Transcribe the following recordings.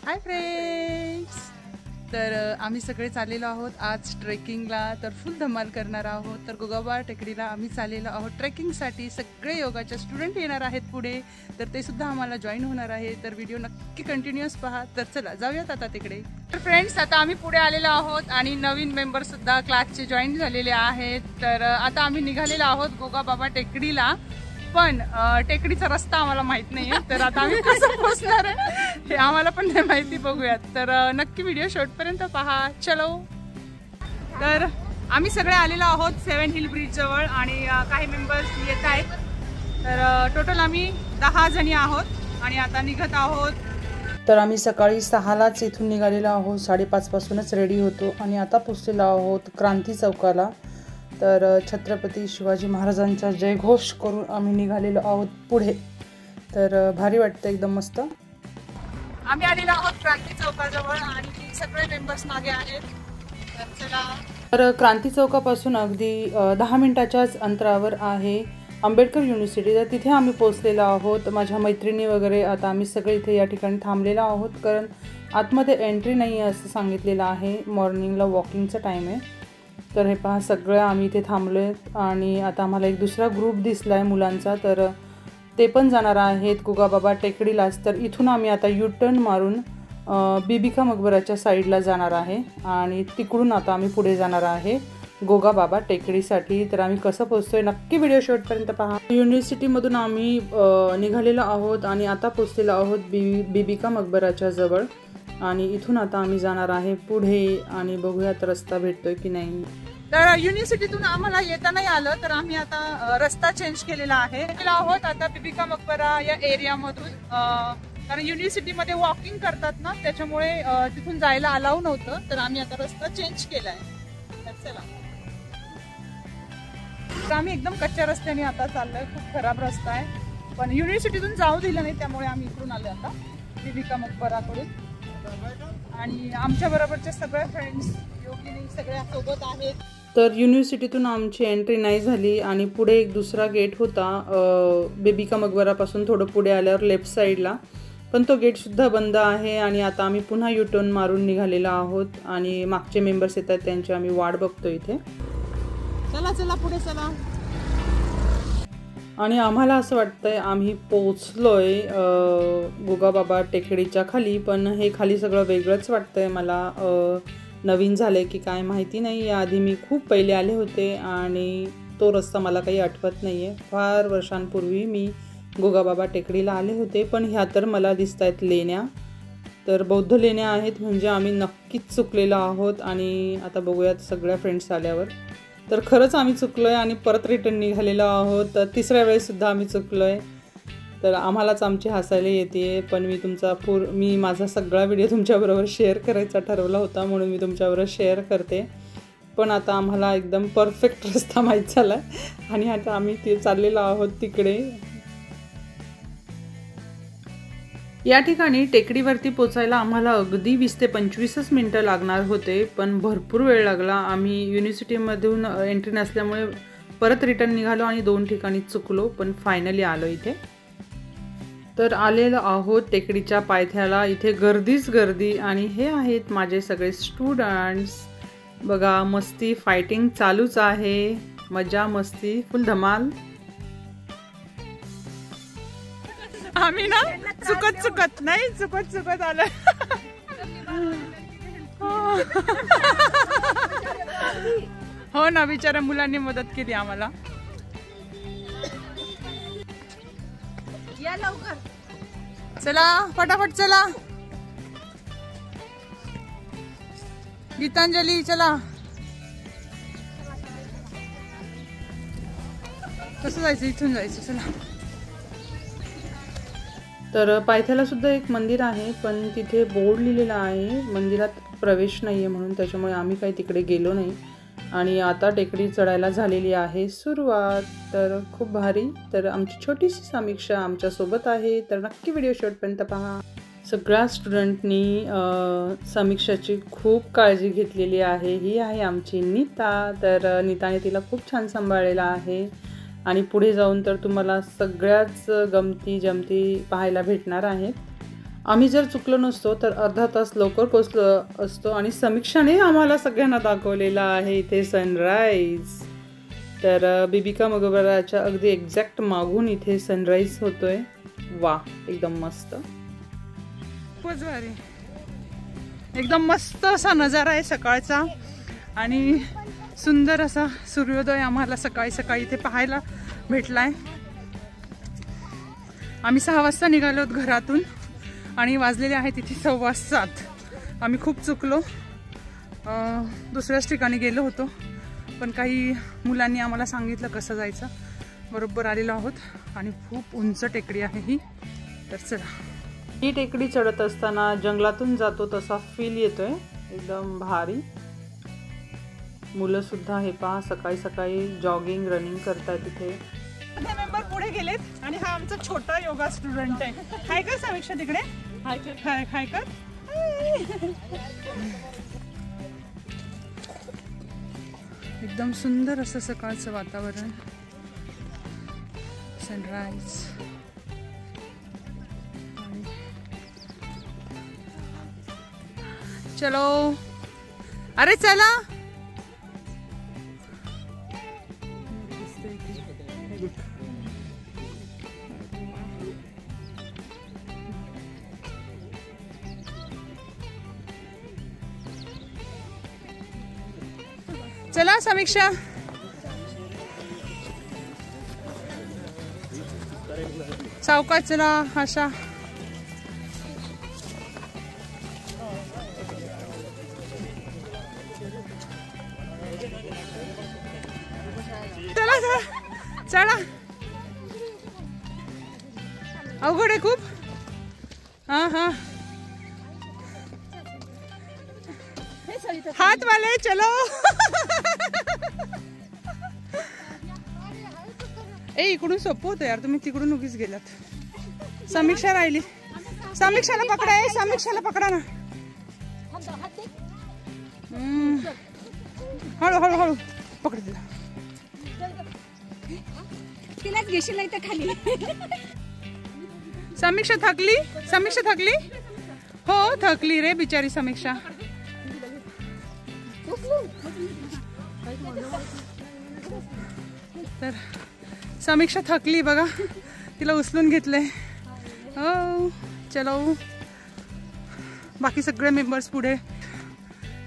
Hi friends, तर आम्ही सगळे चाललेलो आहोत आज ट्रेकिंगला. तर फुल धमाल करणार आहोत. तर गोगाबा टेकडीला आम्ही चाललेलो आहोत ट्रेकिंगसाठी. सगळे योगाचे स्टुडंट येणार आहेत पुढे, तर ते सुद्धा आम्हाला जॉईन होणार आहे. तर व्हिडिओ नक्की कंटिन्यूअस पहा. तर चला जाऊयात आता तिकडे. तर फ्रेंड्स, आता आम्ही पुढे आलेलो आहोत आणि नवीन मेंबर सुद्धा क्लासचे जॉईन झालेले आहेत. तर आता आम्ही निघालेलो आहोत गोगाबाबा टेकडीला. पण टेकडीचा रस्ता आम्हाला माहित नाहीये, तर आता आम्ही कसं पोहोचणार आहे हे आम्हाला पण नाही माहिती. बघूयात. तर नक्की व्हिडिओ शेवटपर्यंत पहा. चलो. तर आम्ही सगळे आलेलो आहोत 7 हिल ब्रिज जवळ आणि काही मेंबर्स येत आहेत. तर टोटल आम्ही 10 जणी आहोत आणि आता निघत आहोत. तर आम्ही सकाळी 6लाच इथून निघालेलो आहोत. 5:30 पासूनच रेडी होतो आणि आता पोहोचलेलो आहोत क्रांती चौकाला. तर छत्रपती शिवाजी महाराजांचा जयघोष करून आम्ही निघालेलो आहोत पुढे. तर भारी वाटतं, एकदम मस्त. आम्ही आलेलो आहोत क्रांती चौकाजवळ आणि सगळे मेंबर्स मागे आहेत. तर चला. तर क्रांती चौकापासून अगदी 10 मिनिटाच्याच अंतरावर आहे आंबेडकर युनिव्हर्सिटी. तर तिथे आम्ही पोहोचलेलो आहोत. माझ्या मैत्रिणी वगैरे. आता आम्ही सगळे इथे या ठिकाणी थांबलेलो आहोत, कारण आतमध्ये एंट्री नाही आहे असं सांगितलेलं आहे. मॉर्निंगला वॉकिंगचा टाईम आहे. तर हे पहा, सगळं आम्ही इथे थांबलो आहेत आणि आता आम्हाला एक दुसरा ग्रुप दिसला आहे मुलांचा. तर ते पण जाणार आहेत गोगाबाबा टेकडीलाच. तर इथून आम्ही आता टर्न मारून बीबी का मकबराच्या साईडला जाणार आहे आणि तिकडून आता आम्ही पुढे जाणार आहे गोगाबाबा टेकडीसाठी. तर आम्ही कसं पोहोचतोय नक्की व्हिडिओ शेवटपर्यंत पहा. युनिव्हर्सिटीमधून आम्ही निघालेलो आहोत आणि आता पोहोचलेलो आहोत बीबी का मकबराच्या जवळ. आणि इथून आता आम्ही जाणार आहे पुढे आणि बघूयात रस्ता भेटतोय की नाही. तर युनिव्हर्सिटीतून आम्हाला येता नाही आलं, तर आम्ही आता रस्ता चेंज केलेला आहे. आहोत आता बीबी का मकबरा या एरियामधून, कारण युनिव्हर्सिटीमध्ये वॉकिंग करतात ना, त्याच्यामुळे तिथून जायला अलाउ नव्हतं. तर आम्ही आता रस्ता चेंज केलाय. चला. तर आम्ही एकदम कच्च्या रस्त्याने आता चाललोय. खूप खराब रस्ता आहे, पण युनिव्हर्सिटीतून जाऊ दिलं नाही, त्यामुळे आम्ही इकडून आलो आता बीबी का मकबराकडून. आणि आमच्या बरोबरच्या सगळ्या फ्रेंड्स योगिनी सगळ्या सोबत आहेत. तर युनिव्हर्सिटीतून आमची एंट्री नाही झाली आणि पुढे एक दुसरा गेट होता बीबी का मकबरापासून थोडं पुढे आल्यावर लेफ्ट साईडला, पण तो गेटसुद्धा बंद आहे. आणि आता आम्ही पुन्हा टर्न मारून निघालेलो आहोत आणि मागचे मेंबर्स येत आहेत, त्यांची आम्ही वाट बघतो इथे. चला चला पुढे चला. आणि आम्हाला असं वाटतंय आम्ही पोचलोय गोगाबाबा टेकडीच्या खाली, पण हे खाली सगळं वेगळंच वाटतंय मला. नवीन झालंय की काय माहिती नाही. याआधी मी खूप पहिले आले होते आणि तो रस्ता मला काही आठवत नाही आहे. फार वर्षांपूर्वी मी गोगाबाबा टेकडीला आले होते. पण ह्या तर मला दिसत आहेत लेण्या. तर बौद्ध लेण्या आहेत, म्हणजे आम्ही नक्कीच चुकलेलो आहोत. आणि आता बघूयात सगळ्या फ्रेंड्स आल्यावर. तर खरंच आम्ही चुकलो आहे आणि परत रिटर्न निघालेलो आहोत. तर तिसऱ्या वेळेससुद्धा आम्ही चुकलो आहे. तर आम्हालाच आमची हसायला येते. पण मी माझा सगळा व्हिडिओ तुमच्याबरोबर शेअर करायचा ठरवला होता, म्हणून मी तुमच्याबरोबर शेअर करते. पण आता आम्हाला एकदम परफेक्ट रस्ता माहीत झाला आणि आता आम्ही ते चाललेलो आहोत तिकडे. या ठिकाणी टेकडीवरती पोचायला आम्हाला अगदी 20 ते 25 मिनटं लागणार होते, पण भरपूर वेळ लागला. आम्ही युनिव्हर्सिटीमधून एंट्री नसल्यामुळे परत रिटर्न निघालो आणि 2 ठिकाणी चुकलो, पण फायनली आलो इथे. तर आलेलो आहोत टेकडीच्या पायथ्याला. इथे गर्दीच गर्दी आणि हे आहेत माझे सगळे स्टुडंट्स. बघा, मस्ती फायटिंग चालूच आहे. मजा मस्ती फुल धमाल. आम्ही ना चुकत आलं. हो ना, बिचाऱ्या मुलांनी मदत केली आम्हाला. या लवकर, चला फटाफट चला. गीतांजली चला. कसं जायचं? इथून जायचं. चला. तर पायथ्याला सुद्धा एक मंदिर आहे, पण तिथे बोर्ड लिहिलेला आहे मंदिरात प्रवेश नाही आहे म्हणून, त्याच्यामुळे आम्ही काही तिकडे गेलो नाही. आणि आता टेकडी चढायला झालेली आहे सुरुवात. तर खूप भारी. तर आमची छोटीशी समीक्षा आमच्यासोबत आहे, तर नक्की व्हिडिओ शेवटपर्यंत पहा. सगळ्या स्टुडंटनी समीक्षाची खूप काळजी घेतलेली आहे. ही आहे आमची नीता. तर नीताने तिला खूप छान सांभाळलेला आहे आणि पुढे जाऊन तर तुम्हाला सगळ्याच गमती जमती पाहायला भेटणार आहेत. आम्ही जर चुकलो नसतो तर अर्धा तास लवकर पोचलो असतो आणि समीक्षाने आम्हाला सगळ्यांना दाखवलेला आहे इथे सनराईज। तर बिबिका मकबराच्या अगदी एक्झॅक्ट मागून इथे सनराईज होतोय। वा, एकदम मस्त, खूपच भारी, एकदम मस्त असा नजारा आहे सकाळचा आणि सुंदर असा सूर्योदय आम्हाला सकाळी सकाळी इथे पाहायला भेटलाय। आम्ही 6 वाजता निघालो घरातून आणि वाजलेले आहेत इथे 7:15। आम्ही खूप चुकलो, दुसऱ्याच ठिकाणी गेलो होतो, पण काही मुलांनी आम्हाला सांगितलं कसं जायचं, बरोबर आलेलो आहोत आणि खूप उंच टेकडी आहे ही। तर चला, ही टेकडी चढत असताना जंगलातून जातो तसा फील येतोय, एकदम भारी। मुलं सुद्धा हे पहा सकाळी सकाळी जॉगिंग रनिंग करतात इथे। मेंबर पुढे गेलेत आणि हा आमचा छोटा योगा स्टुडंट आहे। हाय कर समीक्षा तिकडे, हाय कर, हाय कर। एकदम सुंदर असं सकाळचं वातावरण, सनराइज। चलो, अरे चला, चला समीक्षा, सावकाश चला आशा। चला चला चला, अवघड आहे खूप। हाँ हाँ, हाथ वाले चलो। ए इकडून सोपं होतं यार, तुम्ही तिकडून उगीच गेलात। समीक्षा राहिली, समीक्षाला पकडा, आहे समीक्षाला पकडा ना। हळू हळू हळू पकड तिला, तिलाच घेशील नाही तर खाली। समीक्षा थकली, समीक्षा थकली, हो थकली रे बिचारी समीक्षा। तर समीक्षा थकली बघा, तिला उचलून घेतलंय। हो चलो, बाकी सगळे मेंबर्स पुढे,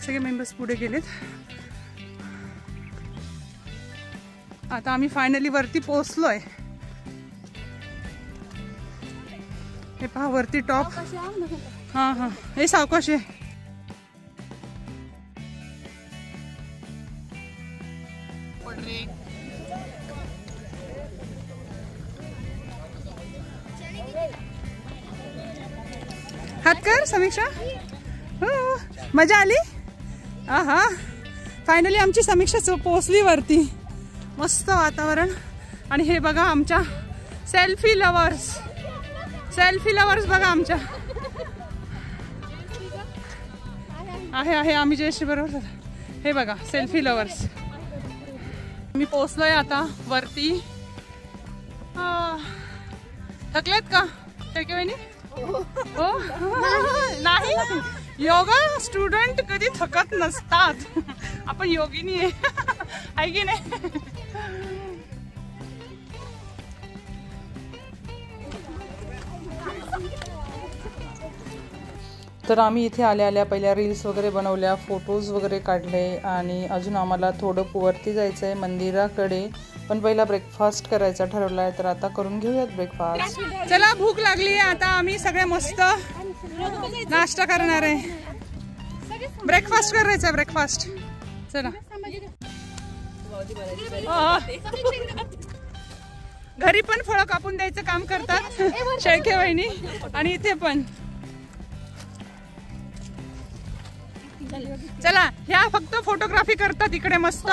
सगळे मेंबर्स पुढे गेलेत। आता आम्ही फायनली वरती पोहोचलोय। हे पहा वरती टॉप। हाँ हाँ, हे सावकाश आहे। हात कर समीक्षा। हो, मजा आली। आहा, फायनली आमची समीक्षा पोहोचली वरती। मस्त वातावरण आणि हे बघा आमच्या सेल्फी लवर्स, सेल्फी लवर्स बघा आमच्या आहे आम्ही जयश्री बरोबर। हे बघा सेल्फी लवर्स। मी पोहोचलोय आता वरती। थकलेत का वहिनी? हो नाही, योगा स्टुडंट कधी थकत नसतात, आपण योगिनी आहे की नाही? तर आम्ही इथे आल्या आल्या पहिल्या रील्स वगैरे बनवल्या, फोटोज वगैरे काढले आणि अजून आम्हाला थोडं वरती जायचं आहे मंदिराकडे, पण पहिला ब्रेकफास्ट करायचा ठरवला आहे, तर आता करून घेऊयात ब्रेकफास्ट। चला, भूक लागली आहे आता, आम्ही सगळे मस्त नाश्ता करणार आहे, ब्रेकफास्ट करायचा, ब्रेकफास्ट। चला, घरी पण फळं कापून द्यायचं काम करतात शेळके वहिनी आणि इथे पण। चला, ह्या फक्त फोटोग्राफी करतात इकडे मस्त।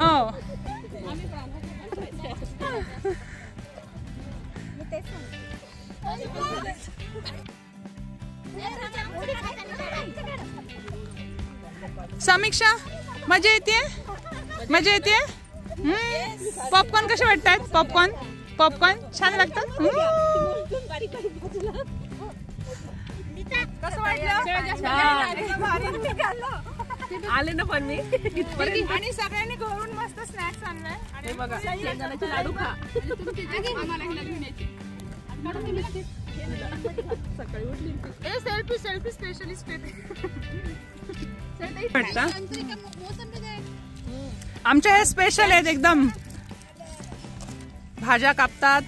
हो, समीक्षा मजा येते, मजा येते। पॉपकॉर्न कसे वाटतात? पॉपकॉर्न छान लागतात। कसं वाटलं? आले ना पण मी आणि सगळ्यांनी घरून मस्त स्नॅक्स आणलाय. हे बघा शेंगदाण्याचे लाडू खा. सकाळी उठली सेल्फी सेल्फी स्पेशलिस्ट आमच्या हे स्पेशल आहेत एकदम. भाज्या कापतात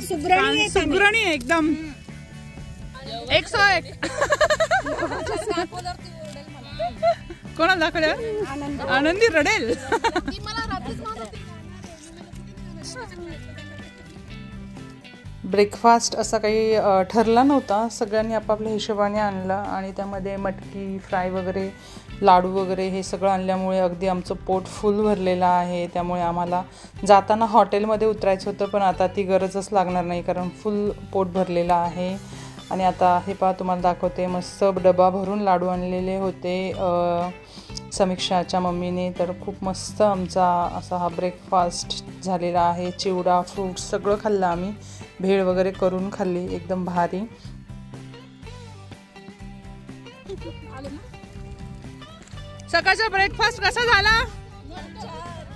सुगरणी एकदम 101. कोणाला दाखवल्या? आनंदी रडेल. ब्रेकफास्ट असा काही ठरला नव्हता. सगळ्यांनी आपापल्या हिशोबाने आणला आणि त्यामध्ये मटकी फ्राय वगैरे लाडू वगैरे हे सगळं आणल्यामुळे अगदी आमचं पोट फुल भरलेलं आहे. त्यामुळे आम्हाला जाताना हॉटेलमध्ये उतरायचं होतं, पण आता ती गरजच लागणार नाही कारण फुल पोट भरलेलं आहे. आणि आता हे पहा तुम्हाला दाखवते, मस्त डबा भरून लाडू आणलेले होते समीक्षाच्या मम्मीने. तर खूप मस्त आमचा असा हा ब्रेकफास्ट झालेला आहे. चिवडा फ्रूट्स सगळं खाल्लं आम्ही, भेळ वगैरे करून खाल्ली, एकदम भारी. सकाळचा ब्रेकफास्ट कसा झाला?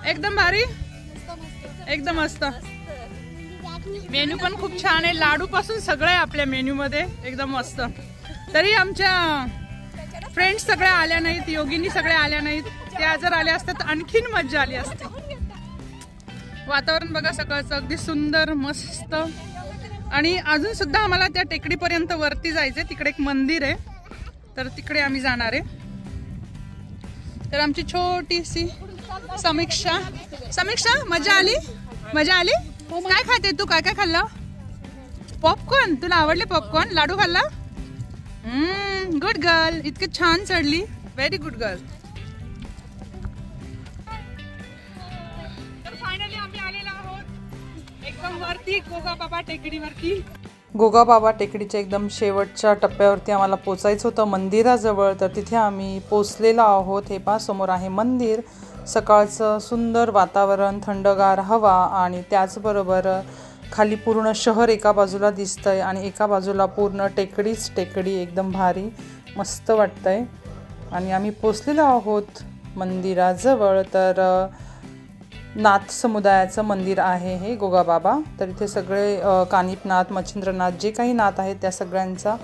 एकदम भारी, एकदम मस्त. मेन्यू पण खूप छान आहे, लाडू पासून सगळं आहे आपल्या मेन्यू मध्ये, एकदम मस्त. तरी आमच्या फ्रेंड्स सगळ्या आल्या नाहीत, योगिनी सगळ्या आल्या नाहीत. त्या जर आल्या असतात आणखीन मज्जा आली असते. वातावरण बघा सकाळचं अगदी सुंदर मस्त. आणि अजून सुद्धा आम्हाला त्या टेकडीपर्यंत वरती जायचंय. तिकडे एक मंदिर आहे, तर तिकडे आम्ही जाणार आहे. तर आमची छोटीशी समीक्षा. समीक्षा मजा आली? मजा आली? काय खाते तू? काय काय खाल्लं? पॉपकॉर्न. तुला आवडले पॉपकॉर्न? लाडू खाल्ला? Good girl. इतके छान चढली, व्हेरी गुड गर्ल. तर फायनली आम्ही आलेलो आहोत एकदम वरती गोगाबाबा टेकडीवरती. गोगाबाबा टेकडीच्या एकदम शेवटच्या टप्प्यावरती आम्हाला पोचायचं होतं मंदिराजवळ. तर तिथे आम्ही पोचलेलो आहोत. हे पहा समोर आहे मंदिर. सकाळचं सुंदर वातावरण, थंडगार हवा आणि त्याचबरोबर खाली पूर्ण शहर एका बाजूला दिसतंय आणि एका बाजूला पूर्ण टेकडीच टेकडी, एकदम भारी मस्त वाटतंय. आणि आम्ही पोचलेलो आहोत मंदिराजवळ. तर नाथ समुदायाचं मंदिर आहे हे गोगाबाबा. तर इथे सगळे कानिपनाथ, मच्छिंद्रनाथ जे काही नाथ आहेत त्या सगळ्यांचा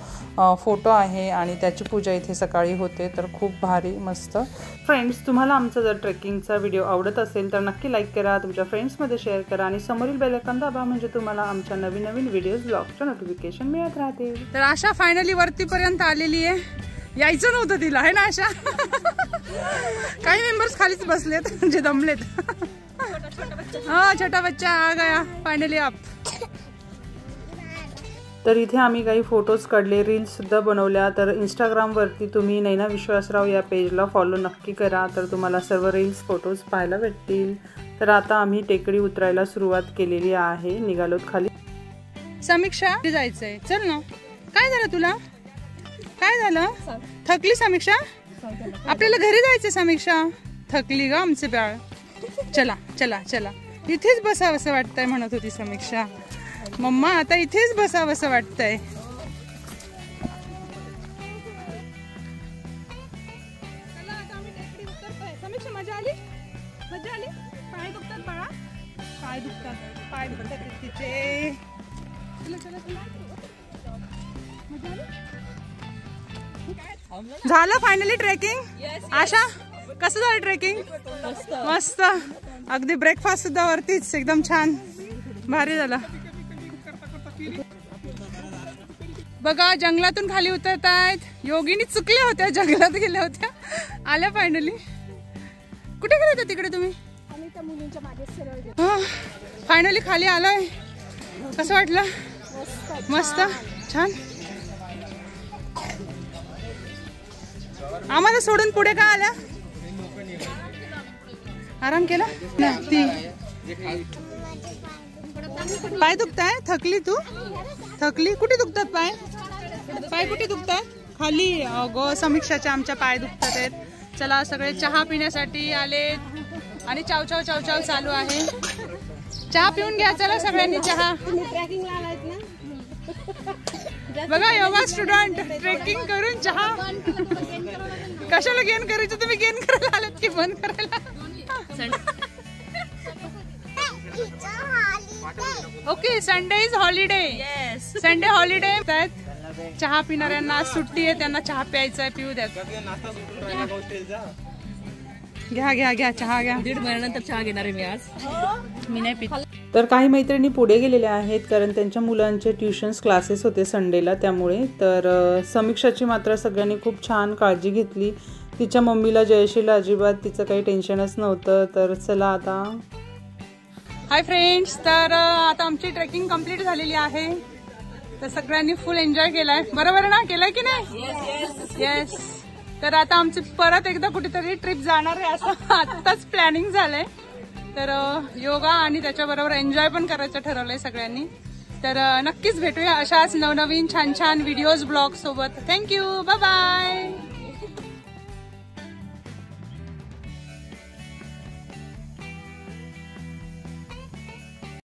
फोटो आहे आणि त्याची पूजा इथे सकाळी होते. तर खूप भारी मस्त. फ्रेंड्स, तुम्हाला आमचा जर ट्रेकिंगचा व्हिडिओ आवडत असेल तर नक्की लाईक करा, तुमच्या फ्रेंड्समध्ये शेअर करा आणि समोरील बेल आयकॉन दाबा, म्हणजे तुम्हाला आमच्या नवीन नवीन व्हिडिओज ब्लॉगच्या नोटिफिकेशन मिळत राहतील. तर आशा फायनली वरतीपर्यंत आलेली आहे. यायचं नव्हतं तिला, आहे ना आशा? काही मेंबर्स खालीच बसलेत जे दमलेत. हाँ, छोटा बच्चा आ गया फाइनली आप. तर इथे आम्ही काही फोटोज काढले, रील्स सुद्धा बनवल्या. तर इंस्टाग्रामवरती तुम्ही नैना विश्वासराव या पेजला फॉलो नक्की करा, तर तुम्हाला सर्व रील्स फोटोज पाहायला भेटतील. तर आता आम्ही टेकडी उतरायला सुरुवात केलेली आहे, निघालोत खाली. समीक्षा जायचंय, चल ना. काय झालं तुला? काय झालं? थकली समीक्षा? आपल्याला घरी जायचंय समीक्षा. थकली ग आमचे बाळ. चला चला चला, इथेच बसावं असं वाटतंय म्हणत होती समीक्षा. मम्मा आता इथेच बसावं असं वाटतंय. समीक्षा मजा आली? मजा आली? पाय दुखतात बाळा? पाय दुखतात, पाय दुखतात तिचे. चला चला चला. मजा आली? झालं फायनली ट्रेकिंग? आशा कसं झालं ट्रेकिंग? मस्त. अगदी ब्रेकफास्ट सुद्धा वरतीच, एकदम छान भारी झाला. बघा जंगलातून खाली उतरत आहेत. योगिनी चुकल्या होत्या, जंगलात गेल्या होत्या, आल्या फायनली. कुठे गेले होते तिकडे तुम्ही? फायनली खाली आलोय. कसं वाटलं? मस्त छान. आम्हाला सोडून पुढे का आल्या? आराम केला? पाय दुखताय? थकली तू? थकली? कुठे दुखतात पाय? पाय कुठे दुखतात? खाली. गो समीक्षाच्या आमच्या पाय दुखतात आहेत. चला सगळे चहा पिण्यासाठी आलेत आणि चाव चाव चाव चाव चालू आहे. चहा पिऊन घ्या चला सगळ्यांनी चहा. बघा योगा स्टुडंट ट्रेकिंग करून चहा कशाला गेन करायचं तुम्ही गेन करायला आलात की बंद करायला okay Sunday is holiday Sunday holiday चहा पिणाऱ्यांना सुट्टी आहे त्यांना चहा प्यायचा आहे पिऊ द्या घ्या घ्या घ्या चहा घ्या 1.5 महिन्यानंतर चहा घेणार आहे मी आज मी नाही पित तर काही मैत्रिणी पुढे गेलेल्या आहेत कारण त्यांच्या मुलांचे ट्युशन्स क्लासेस होते संडेला त्यामुळे तर समीक्षाची मात्र सगळ्यांनी खूप छान काळजी घेतली तिच्या मम्मीला जयश्रीला अजिबात तिचं काही टेन्शनच नव्हतं तर चला आता हाय फ्रेंड्स तर आता आमची ट्रेकिंग कंप्लीट झालेली आहे तर सगळ्यांनी फुल एन्जॉय केलाय बरोबर ना केलाय की नाही येस तर आता आमची परत एकदा कुठेतरी ट्रिप जाणार आहे असं आत्ताच प्लॅनिंग झालंय तर योगा आणि त्याच्याबरोबर एन्जॉय पण करायचं ठरवलंय सगळ्यांनी तर नक्कीच भेटूया अशाच नवनवीन छान छान व्हिडिओज ब्लॉग सोबत थँक्यू बाय बाय